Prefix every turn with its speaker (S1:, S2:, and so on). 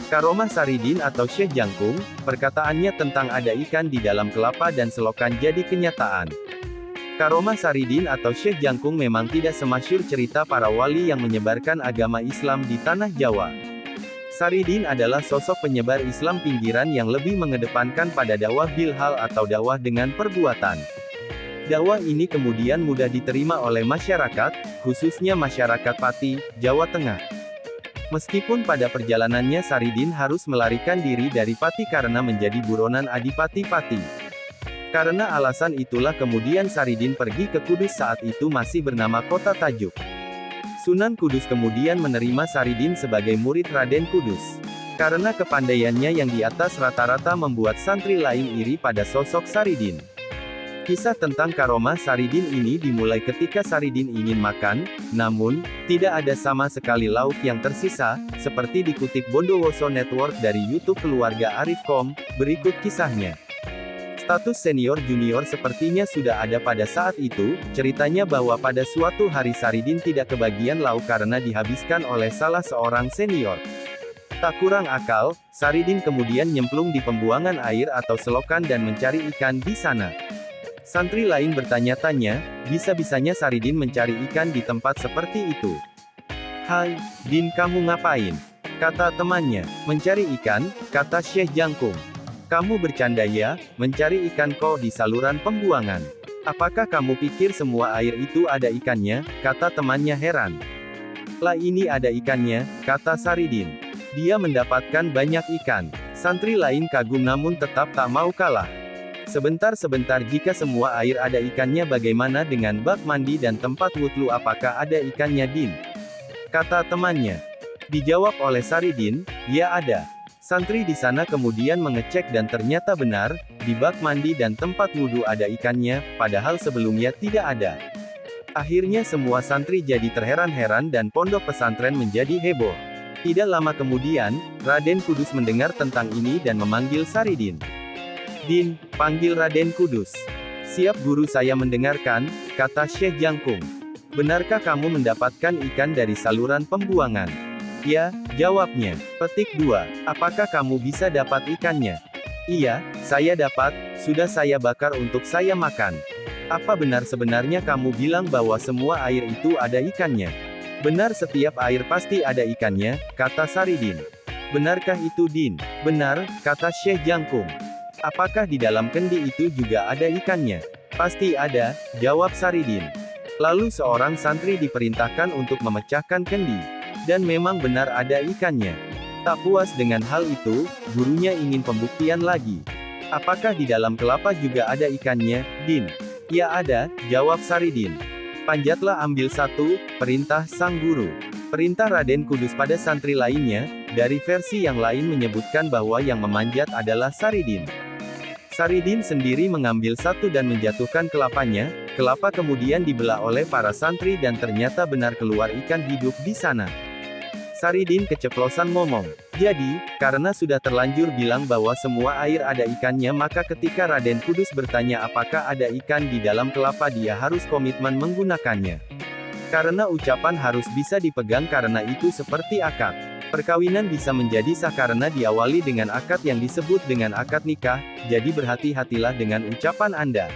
S1: Karomah Saridin atau Syekh Jangkung, perkataannya tentang ada ikan di dalam kelapa dan selokan jadi kenyataan. Karomah Saridin atau Syekh Jangkung memang tidak semasyhur cerita para wali yang menyebarkan agama Islam di tanah Jawa. Saridin adalah sosok penyebar Islam pinggiran yang lebih mengedepankan pada dakwah bil hal atau dakwah dengan perbuatan. Dakwah ini kemudian mudah diterima oleh masyarakat, khususnya masyarakat Pati, Jawa Tengah. Meskipun pada perjalanannya Saridin harus melarikan diri dari Pati karena menjadi buronan Adipati Pati. Karena alasan itulah kemudian Saridin pergi ke Kudus, saat itu masih bernama Kota Tajuk. Sunan Kudus kemudian menerima Saridin sebagai murid Raden Kudus. Karena kepandaiannya yang di atas rata-rata membuat santri lain iri pada sosok Saridin. Kisah tentang karomah Saridin ini dimulai ketika Saridin ingin makan, namun, tidak ada sama sekali lauk yang tersisa, seperti dikutip Bondowoso Network dari YouTube keluarga Arifkom, berikut kisahnya. Status senior junior sepertinya sudah ada pada saat itu, ceritanya bahwa pada suatu hari Saridin tidak kebagian lauk karena dihabiskan oleh salah seorang senior. Tak kurang akal, Saridin kemudian nyemplung di pembuangan air atau selokan dan mencari ikan di sana. Santri lain bertanya-tanya, bisa-bisanya Saridin mencari ikan di tempat seperti itu. "Hai, Din, kamu ngapain?" kata temannya. "Mencari ikan," kata Syekh Jangkung. "Kamu bercanda ya, mencari ikan kok di saluran pembuangan? Apakah kamu pikir semua air itu ada ikannya?" kata temannya heran. "Lah ini ada ikannya," kata Saridin. "Dia mendapatkan banyak ikan." Santri lain kagum namun tetap tak mau kalah. "Sebentar-sebentar, jika semua air ada ikannya bagaimana dengan bak mandi dan tempat wudhu, apakah ada ikannya, Din?" kata temannya. Dijawab oleh Saridin, "Ya ada." Santri di sana kemudian mengecek dan ternyata benar, di bak mandi dan tempat wudhu ada ikannya, padahal sebelumnya tidak ada. Akhirnya semua santri jadi terheran-heran dan pondok pesantren menjadi heboh. Tidak lama kemudian, Raden Kudus mendengar tentang ini dan memanggil Saridin. "Din, panggil Raden Kudus." "Siap guru, saya mendengarkan," kata Syekh Jangkung. "Benarkah kamu mendapatkan ikan dari saluran pembuangan?" "Ya," jawabnya. Petik 2. "Apakah kamu bisa dapat ikannya?" "Iya, saya dapat, sudah saya bakar untuk saya makan." "Apa benar sebenarnya kamu bilang bahwa semua air itu ada ikannya?" "Benar, setiap air pasti ada ikannya," kata Saridin. "Benarkah itu, Din?" "Benar," kata Syekh Jangkung. "Apakah di dalam kendi itu juga ada ikannya?" "Pasti ada," jawab Saridin. Lalu seorang santri diperintahkan untuk memecahkan kendi. Dan memang benar ada ikannya. Tak puas dengan hal itu, gurunya ingin pembuktian lagi. "Apakah di dalam kelapa juga ada ikannya, Din?" "Ya ada," jawab Saridin. "Panjatlah, ambil satu," perintah sang guru. Perintah Raden Kudus pada santri lainnya, dari versi yang lain menyebutkan bahwa yang memanjat adalah Saridin. Saridin sendiri mengambil satu dan menjatuhkan kelapanya, kelapa kemudian dibelah oleh para santri dan ternyata benar keluar ikan hidup di sana. Saridin keceplosan ngomong. Jadi, karena sudah terlanjur bilang bahwa semua air ada ikannya, maka ketika Raden Kudus bertanya apakah ada ikan di dalam kelapa, dia harus komitmen menggunakannya. Karena ucapan harus bisa dipegang, karena itu seperti akad. Perkawinan bisa menjadi sah karena diawali dengan akad yang disebut dengan akad nikah, jadi berhati-hatilah dengan ucapan Anda.